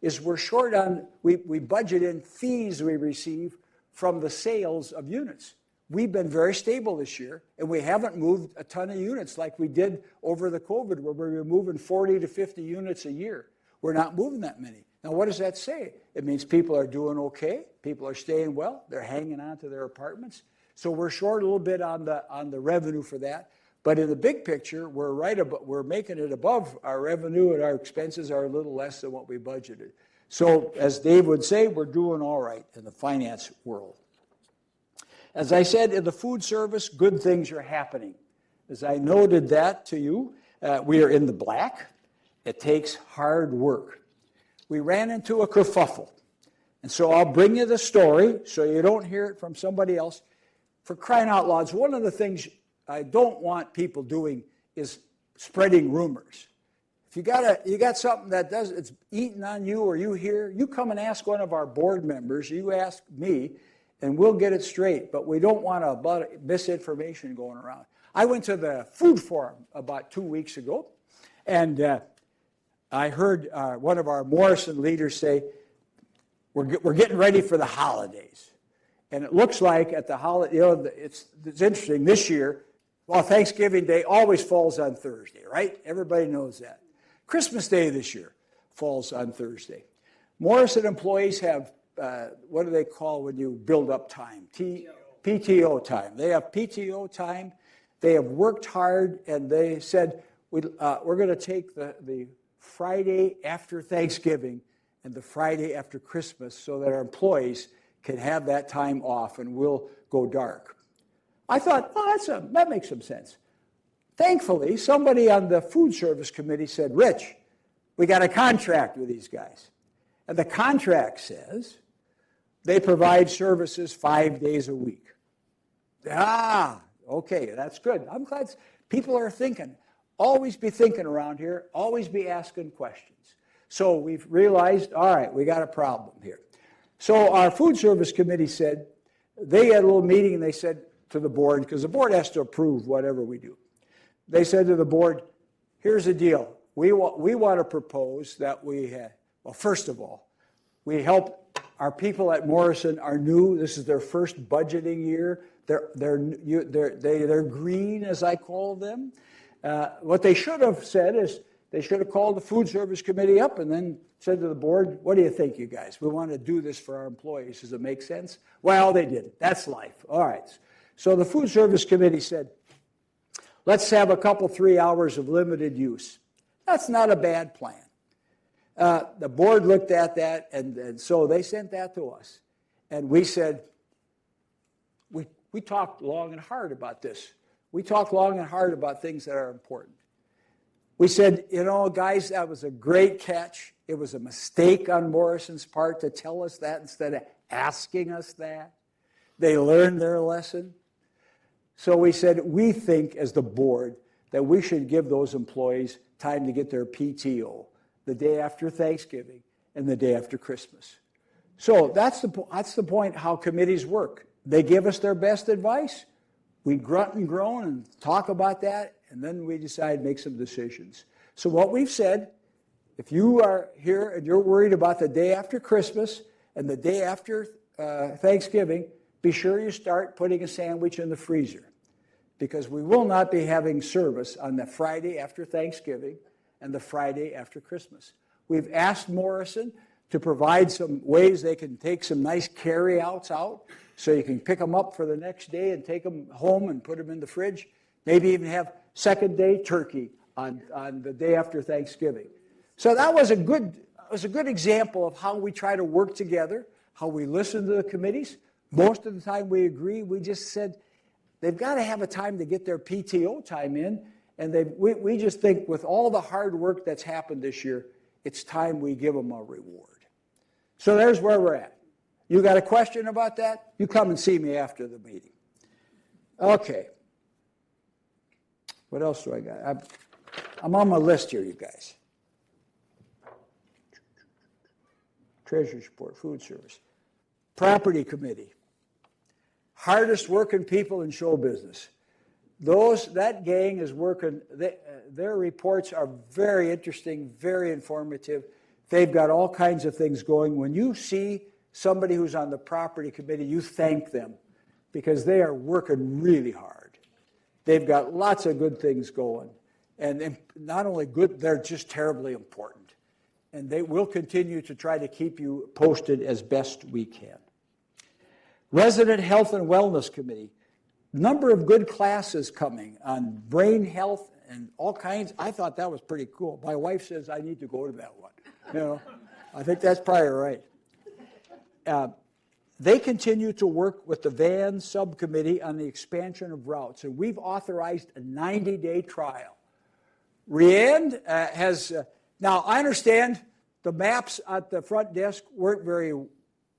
is we budget in fees we receive from the sales of units. We've been very stable this year, and we haven't moved a ton of units like we did over the COVID, where we were moving 40 to 50 units a year. We're not moving that many. Now, what does that say? It means people are doing okay. People are staying well. They're hanging on to their apartments. So we're short a little bit on the revenue for that. But in the big picture, we're making it above our revenue, and our expenses are a little less than what we budgeted. So as Dave would say, we're doing all right in the finance world. As I said, in the food service, good things are happening. As I noted that to you, we are in the black. It takes hard work. We ran into a kerfuffle. And so I'll bring you the story so you don't hear it from somebody else. For crying out loud, one of the things I don't want people doing is spreading rumors. If you got something that it's eating on you or you hear, you come and ask one of our board members, you ask me, and we'll get it straight. But we don't want a lot of misinformation going around. I went to the food forum about 2 weeks ago, and I heard one of our Morrison leaders say, we're getting ready for the holidays. And it looks like at the holiday, it's interesting this year. Well, Thanksgiving Day always falls on Thursday, right? Everybody knows that. Christmas Day this year falls on Thursday. Morrison employees have, what do they call when you build up time? PTO time. They have PTO time. They have worked hard, and they said, we're going to take the Friday after Thanksgiving and the Friday after Christmas so that our employees can have that time off, and we'll go dark. I thought, that makes some sense. Thankfully, somebody on the food service committee said, Rich, we got a contract with these guys. And the contract says they provide services 5 days a week. Okay, that's good. I'm glad people are thinking. Always be thinking around here. Always be asking questions. So we've realized, all right, we got a problem here. So our food service committee said, they had a little meeting and they said to the board, because the board has to approve whatever we do. They said to the board, here's the deal. We want to propose that first of all, we help our people at Morrison are new. This is their first budgeting year. They're green, as I call them. What they should have said is they should have called the food service committee up and then said to the board, what do you think, you guys? We want to do this for our employees. Does it make sense? Well, they didn't. That's life. All right. So the food service committee said, let's have a couple, 3 hours of limited use. That's not a bad plan. The board looked at that, and so they sent that to us. And we said, we talked long and hard about this. we talk long and hard about things that are important. We said, you know, guys, that was a great catch. It was a mistake on Morrison's part to tell us that instead of asking us that. They learned their lesson. So we said, we think as the board that we should give those employees time to get their PTO the day after Thanksgiving and the day after Christmas. So that's the point how committees work. They give us their best advice. We grunt and groan and talk about that, and then we decide to make some decisions. So what we've said, if you are here and you're worried about the day after Christmas and the day after Thanksgiving, be sure you start putting a sandwich in the freezer, because we will not be having service on the Friday after Thanksgiving and the Friday after Christmas. We've asked Morrison to provide some ways they can take some nice carry-outs out so you can pick them up for the next day and take them home and put them in the fridge. Maybe even have second-day turkey on the day after Thanksgiving. So that was a good example of how we try to work together, how we listen to the committees. Most of the time we agree. We just said they've got to have a time to get their PTO time in, and we just think with all the hard work that's happened this year, it's time we give them a reward. So there's where we're at. You got a question about that? You come and see me after the meeting. Okay. What else do I got? I'm on my list here, you guys. Treasurer's report, food service. Property committee. Hardest working people in show business. That gang is working, their reports are very interesting, very informative. They've got all kinds of things going. When you see somebody who's on the property committee, you thank them because they are working really hard. They've got lots of good things going. And not only good, they're just terribly important. And they will continue to try to keep you posted as best we can. Resident Health and Wellness Committee. Number of good classes coming on brain health and all kinds. I thought that was pretty cool. My wife says I need to go to that one. You know, I think that's probably right. They continue to work with the VAN subcommittee on the expansion of routes, and we've authorized a 90-day trial. Rianne has, now I understand the maps at the front desk weren't very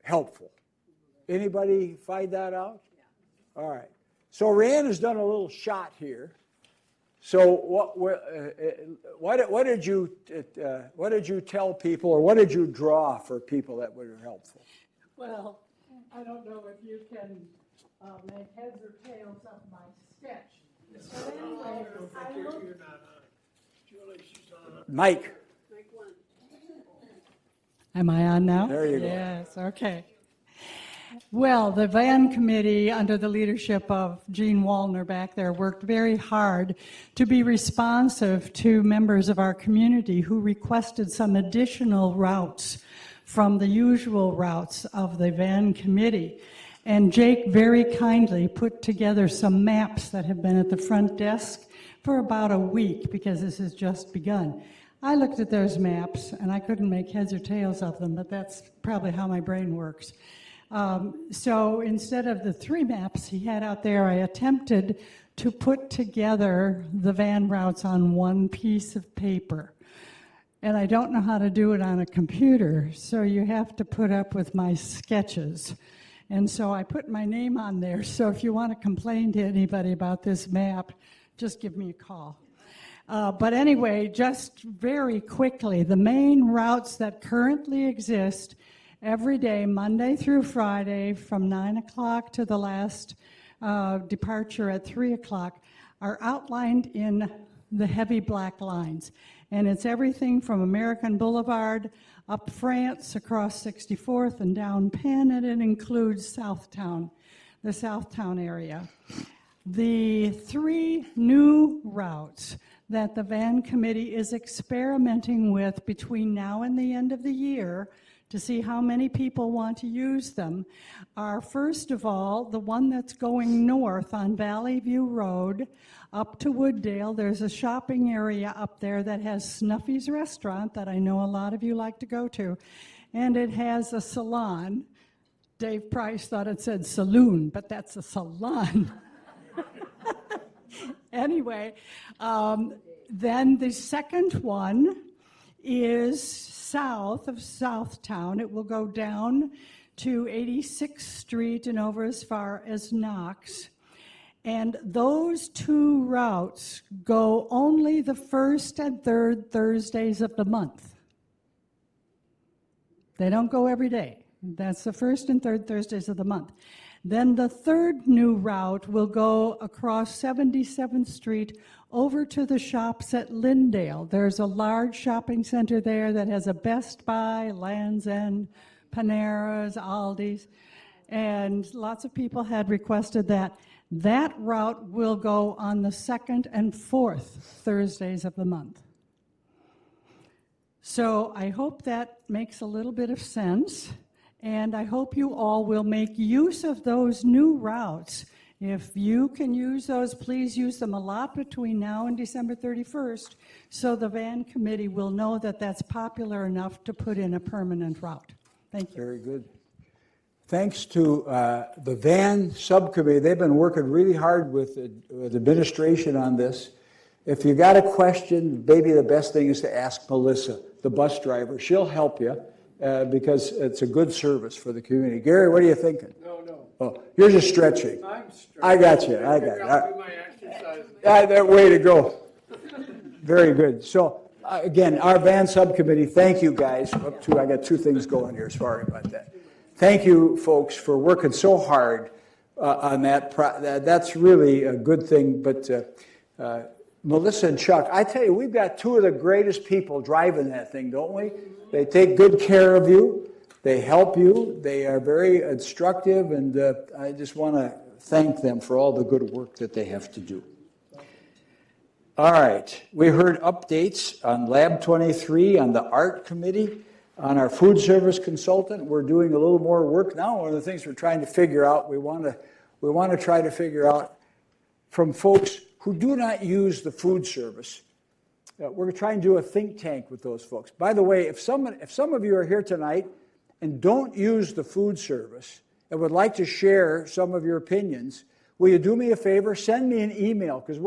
helpful. Anybody find that out? Yeah. All right. So Rianne has done a little shot here. So what did you tell people, or what did you draw for people that were helpful? Well, I don't know if you can make heads or tails of my sketch. But anyway, I looked. Mike. Am I on now? There you go. Yes, okay. Well, the VAN committee, under the leadership of Gene Wallner back there, worked very hard to be responsive to members of our community who requested some additional routes from the usual routes of the VAN committee. And Jake very kindly put together some maps that have been at the front desk for about a week, because this has just begun. I looked at those maps and I couldn't make heads or tails of them, but that's probably how my brain works. So instead of the 3 maps he had out there, I attempted to put together the van routes on one piece of paper. And I don't know how to do it on a computer, so you have to put up with my sketches. And so I put my name on there, so if you want to complain to anybody about this map, just give me a call. But anyway, just very quickly, the main routes that currently exist every day, Monday through Friday, from 9 o'clock to the last departure at 3 o'clock, are outlined in the heavy black lines. And it's everything from American Boulevard, up France, across 64th, and down Penn, and it includes Southtown, the Southtown area. The 3 new routes that the VAN committee is experimenting with between now and the end of the year to see how many people want to use them are, first of all, the one that's going north on Valley View Road up to Wooddale. There's a shopping area up there that has Snuffy's Restaurant that I know a lot of you like to go to, and it has a salon. Dave Price thought it said saloon, but that's a salon. Anyway, then the second one is south of Southtown. It will go down to 86th Street and over as far as Knox. And those two routes go only the first and third Thursdays of the month. They don't go every day. That's the first and third Thursdays of the month. Then the third new route will go across 77th Street over to the shops at Lyndale. There's a large shopping center there that has a Best Buy, Land's End, Panera's, Aldi's, and lots of people had requested that. That route will go on the second and fourth Thursdays of the month. So I hope that makes a little bit of sense. And I hope you all will make use of those new routes. If you can use those, please use them a lot between now and December 31st, so the van committee will know that that's popular enough to put in a permanent route. Thank you. Very good. Thanks to the van subcommittee. They've been working really hard with administration on this. If you got a question, maybe the best thing is to ask Melissa, the bus driver. She'll help you. Because it's a good service for the community. Gary, what are you thinking? No. Oh, you're just stretching. I'm stretching. I got you. I'll do my exercise. That way to go. Very good. So, again, our van subcommittee, thank you guys. I got two things going here. Sorry about that. Thank you, folks, for working so hard on that. That's really a good thing. But Melissa and Chuck, I tell you, we've got two of the greatest people driving that thing, don't we? They take good care of you. They help you. They are very instructive, and I just want to thank them for all the good work that they have to do. All right. We heard updates on Lab 23, on the art committee, on our food service consultant. We're doing a little more work now. One of the things we're trying to figure out, we want to try to figure out from folks who do not use the food service. We're trying to do a think tank with those folks. By the way, if some of you are here tonight and don't use the food service and would like to share some of your opinions, will you do me a favor? Send me an email, because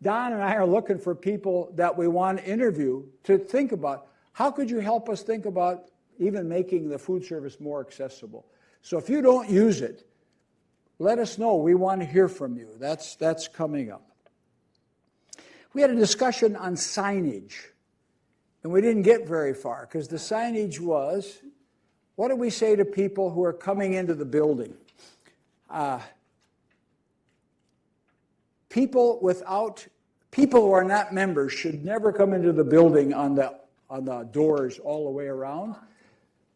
Don and I are looking for people that we want to interview to think about how could you help us think about even making the food service more accessible. So if you don't use it, let us know. We want to hear from you. That's coming up. We had a discussion on signage, and we didn't get very far because the signage was, what do we say to people who are coming into the building? People who are not members should never come into the building on the doors all the way around.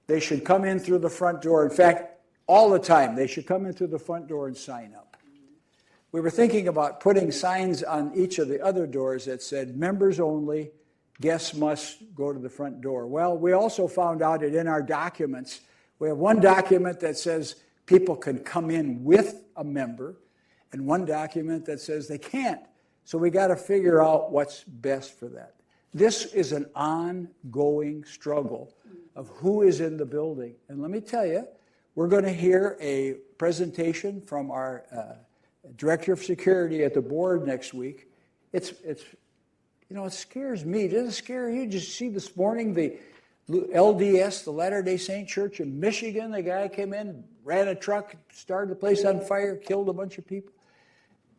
They should come in through the front door. In fact, all the time, they should come in through the front door and sign up. We were thinking about putting signs on each of the other doors that said, members only, guests must go to the front door. Well, we also found out that in our documents, we have one document that says people can come in with a member, and one document that says they can't. So we got to figure out what's best for that. This is an ongoing struggle of who is in the building. And let me tell you, we're going to hear a presentation from our Director of Security at the board next week. It scares me. It doesn't scare you. Just see this morning the LDS, the Latter-day Saint Church in Michigan, the guy came in, ran a truck, started the place on fire, killed a bunch of people.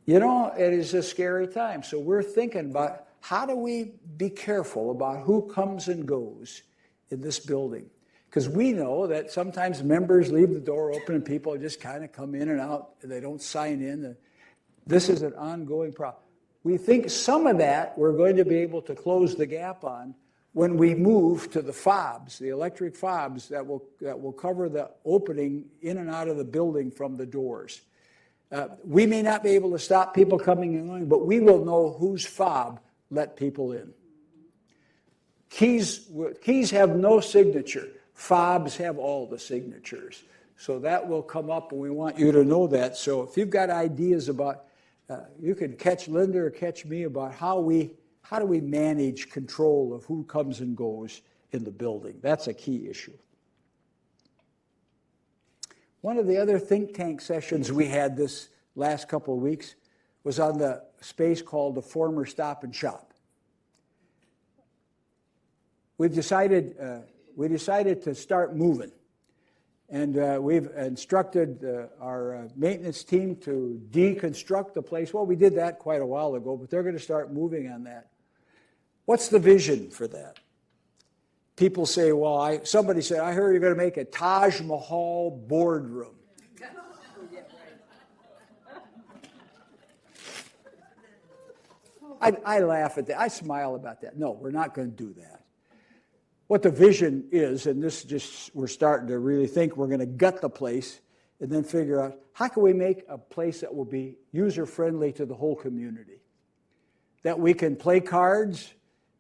It is a scary time. So we're thinking about how do we be careful about who comes and goes in this building. Because we know that sometimes members leave the door open and people just kind of come in and out and they don't sign in. This is an ongoing problem. We think some of that we're going to be able to close the gap on when we move to the fobs, the electric fobs that will cover the opening in and out of the building from the doors. We may not be able to stop people coming and going, but we will know whose fob let people in. Keys have no signature. Fobs have all the signatures. So that will come up, and we want you to know that. So if you've got ideas about, you can catch Linda or catch me about how do we manage control of who comes and goes in the building. That's a key issue. One of the other think tank sessions we had this last couple of weeks was on the space called the former Stop and Shop. We decided to start moving. And we've instructed our maintenance team to deconstruct the place. Well, we did that quite a while ago, but they're going to start moving on that. What's the vision for that? People say, well, somebody said, I heard you're going to make a Taj Mahal boardroom. I laugh at that. I smile about that. No, we're not going to do that. What the vision is, and this just, we're starting to really think we're going to gut the place and then figure out how can we make a place that will be user-friendly to the whole community. That we can play cards,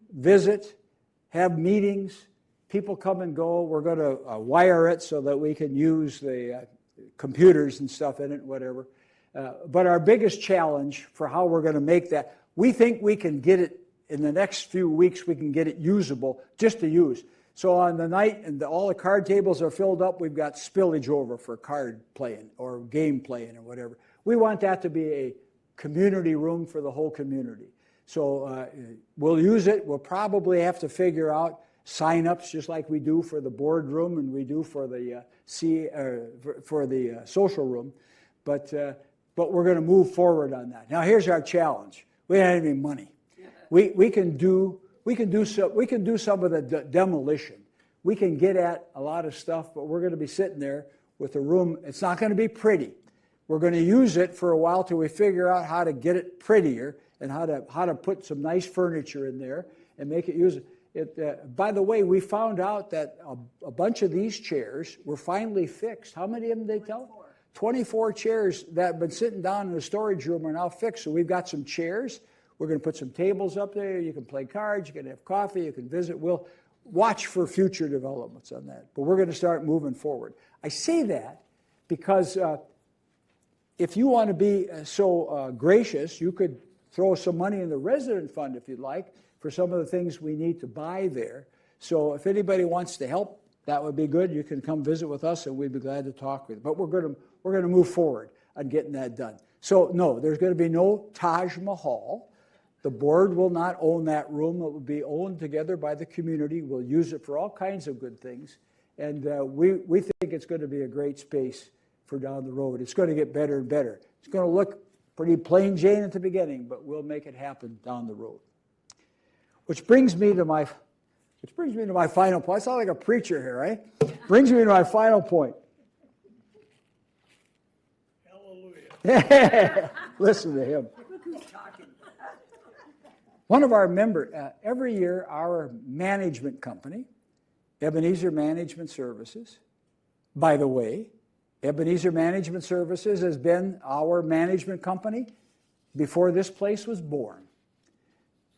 visit, have meetings, people come and go. We're going to wire it so that we can use the computers and stuff in it, whatever. But our biggest challenge for how we're going to make that, we think we can get it in the next few weeks, we can get it usable just to use. So on the night and all the card tables are filled up, we've got spillage over for card playing or game playing or whatever. We want that to be a community room for the whole community. So we'll use it. We'll probably have to figure out sign-ups just like we do for the boardroom and we do for the social room. But we're going to move forward on that. Now here's our challenge. We don't have any money. We can do some of the demolition. We can get at a lot of stuff, but we're going to be sitting there with a room. It's not going to be pretty. We're going to use it for a while till we figure out how to get it prettier and how to put some nice furniture in there and make it use it. By the way, we found out that a bunch of these chairs were finally fixed. How many of them did they tell? 24 chairs that have been sitting down in the storage room are now fixed. So we've got some chairs. We're going to put some tables up there. You can play cards. You can have coffee. You can visit. We'll watch for future developments on that. But we're going to start moving forward. I say that because if you want to be so gracious, you could throw some money in the resident fund, if you'd like, for some of the things we need to buy there. So if anybody wants to help, that would be good. You can come visit with us, and we'd be glad to talk with you. But we're going to move forward on getting that done. So no, there's going to be no Taj Mahal. The board will not own that room. It will be owned together by the community. We'll use it for all kinds of good things. And we think it's going to be a great space for down the road. It's going to get better and better. It's going to look pretty plain Jane at the beginning, but we'll make it happen down the road. Which brings me to my final point. I sound like a preacher here, right? Brings me to my final point. Hallelujah. Listen to him. One of our members, every year our management company, Ebenezer Management Services, by the way, Ebenezer Management Services has been our management company before this place was born.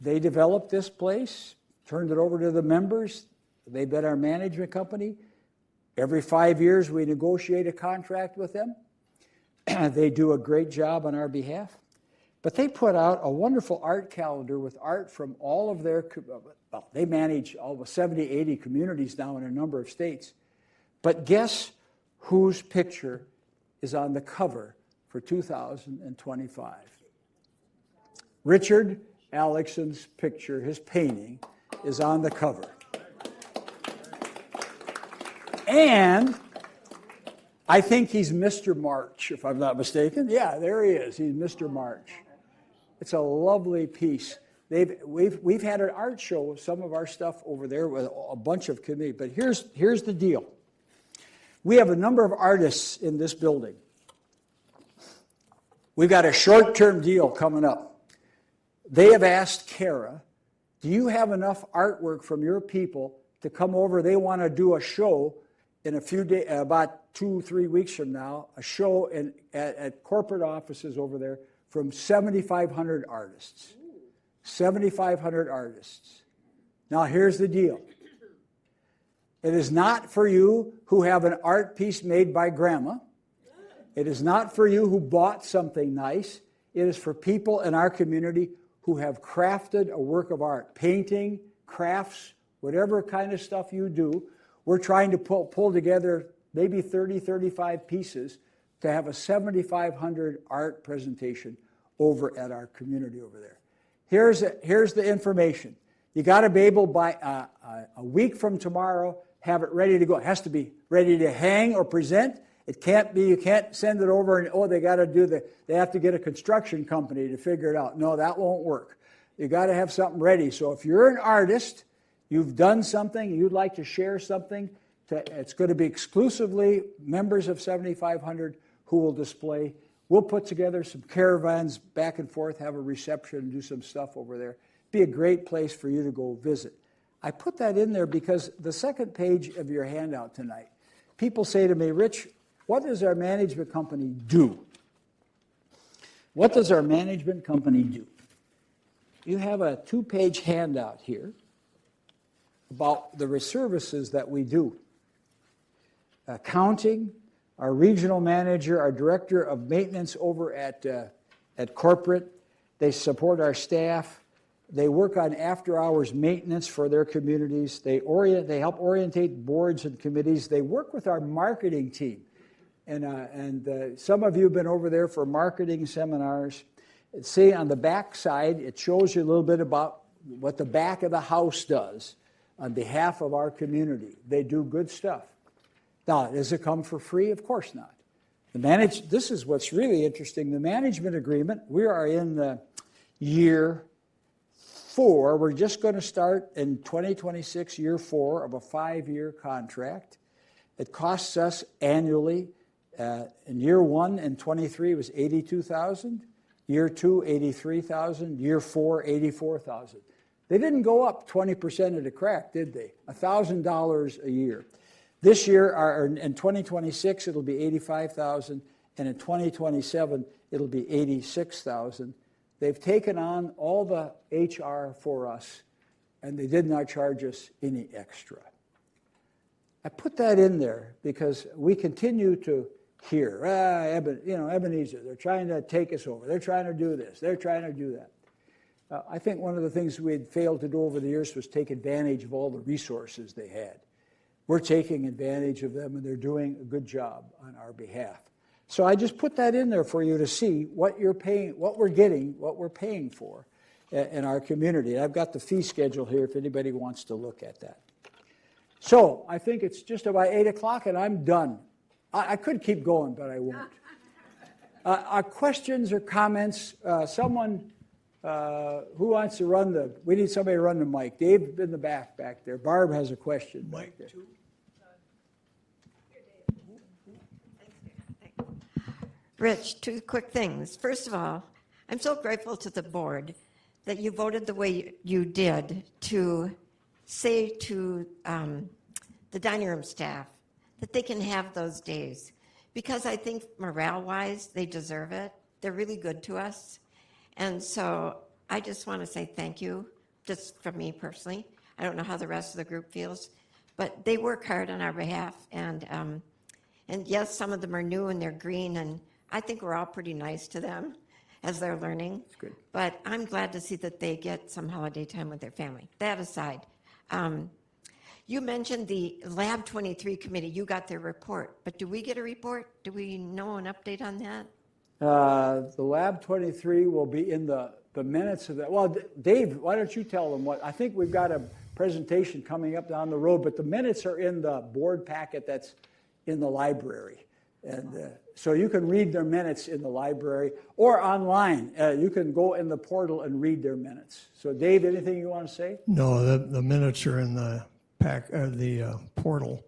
They developed this place, turned it over to the members. They've been our management company. Every 5 years we negotiate a contract with them. They do a great job on our behalf. But they put out a wonderful art calendar with art from all of their, well, they manage almost 70, 80 communities now in a number of states. But guess whose picture is on the cover for 2025? Richard Alexson's picture, his painting, is on the cover. And I think he's Mr. March, if I'm not mistaken. Yeah, there he is. He's Mr. March. It's a lovely piece. We've had an art show of some of our stuff over there with a bunch of committee. But here's the deal. We have a number of artists in this building. We've got a short-term deal coming up. They have asked Kara, do you have enough artwork from your people to come over? They want to do a show in a few days, about 2-3 weeks from now, a show at corporate offices over there from 7,500 artists. 7,500 artists. Now here's the deal. It is not for you who have an art piece made by grandma. It is not for you who bought something nice. It is for people in our community who have crafted a work of art. Painting, crafts, whatever kind of stuff you do. We're trying to pull together maybe 30, 35 pieces to have a 7,500 art presentation over at our community over there. Here's the information. You got to be able by a week from tomorrow, have it ready to go. It has to be ready to hang or present. It can't be, you can't send it over and, they have to get a construction company to figure it out. No, that won't work. You got to have something ready. So if you're an artist, you've done something, you'd like to share something, it's going to be exclusively members of 7500 who will display. We'll put together some caravans back and forth, have a reception, and do some stuff over there. Be a great place for you to go visit. I put that in there because the second page of your handout tonight, people say to me, Rich, what does our management company do? What does our management company do? You have a 2-page handout here about the services that we do. Accounting, our regional manager, our director of maintenance over at corporate, they support our staff. They work on after-hours maintenance for their communities. They help orientate boards and committees. They work with our marketing team. And some of you have been over there for marketing seminars. See, on the back side, it shows you a little bit about what the back of the house does on behalf of our community. They do good stuff. Now, does it come for free? Of course not. This is what's really interesting. The management agreement, we are in the year 4. We're just going to start in 2026, year 4 of a 5-year contract. It costs us annually. In year 1 and 23 was $82,000. Year 2, $83,000. Year 4, $84,000. They didn't go up 20% at a crack, did they? $1,000 a year. This year, in 2026, it'll be $85,000, and in 2027, it'll be $86,000. They've taken on all the HR for us, and they did not charge us any extra. I put that in there because we continue to hear, Ebenezer, they're trying to take us over. They're trying to do this. They're trying to do that. I think one of the things we had failed to do over the years was take advantage of all the resources they had. We're taking advantage of them, and they're doing a good job on our behalf. So I just put that in there for you to see what you're paying, what we're getting, what we're paying for in our community. I've got the fee schedule here if anybody wants to look at that. So I think it's just about 8 o'clock, and I'm done. I could keep going, but I won't. Questions or comments? Someone who wants to we need somebody to run the mic. Dave in the back there. Barb has a question. Mike, too. Rich, 2 quick things. First of all, I'm so grateful to the board that you voted the way you did to say to the dining room staff that they can have those days. Because I think morale-wise, they deserve it. They're really good to us. And so I just want to say thank you, just from me personally. I don't know how the rest of the group feels, but they work hard on our behalf. And yes, some of them are new and they're green, and I think we're all pretty nice to them as they're learning. That's good. But I'm glad to see that they get some holiday time with their family. That aside, you mentioned the Lab 23 committee. You got their report, but do we get a report? Do we know an update on that? The Lab 23 will be in the minutes of that. Well, Dave, why don't you tell them what? I think we've got a presentation coming up down the road, but the minutes are in the board packet that's in the library. And so you can read their minutes in the library or online. You can go in the portal and read their minutes. So Dave, anything you want to say? No, the minutes are in the portal.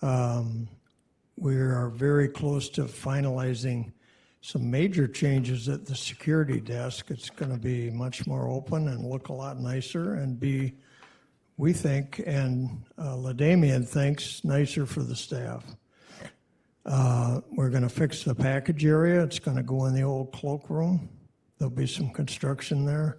We are very close to finalizing some major changes at the security desk. It's going to be much more open and look a lot nicer and be, we think, and LaDamian thinks, nicer for the staff. We're going to fix the package area. It's going to go in the old cloakroom. There'll be some construction there.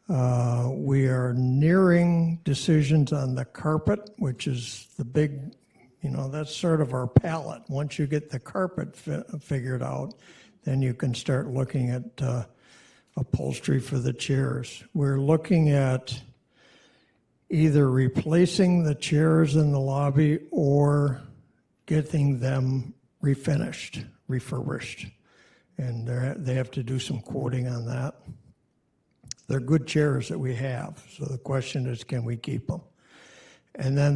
We are nearing decisions on the carpet, which is the big, that's sort of our palette. Once you get the carpet figured out, then you can start looking at upholstery for the chairs. We're looking at either replacing the chairs in the lobby or getting them refurbished. and they have to do some quoting on that. They're good chairs that we have, so the question is, can we keep them? And then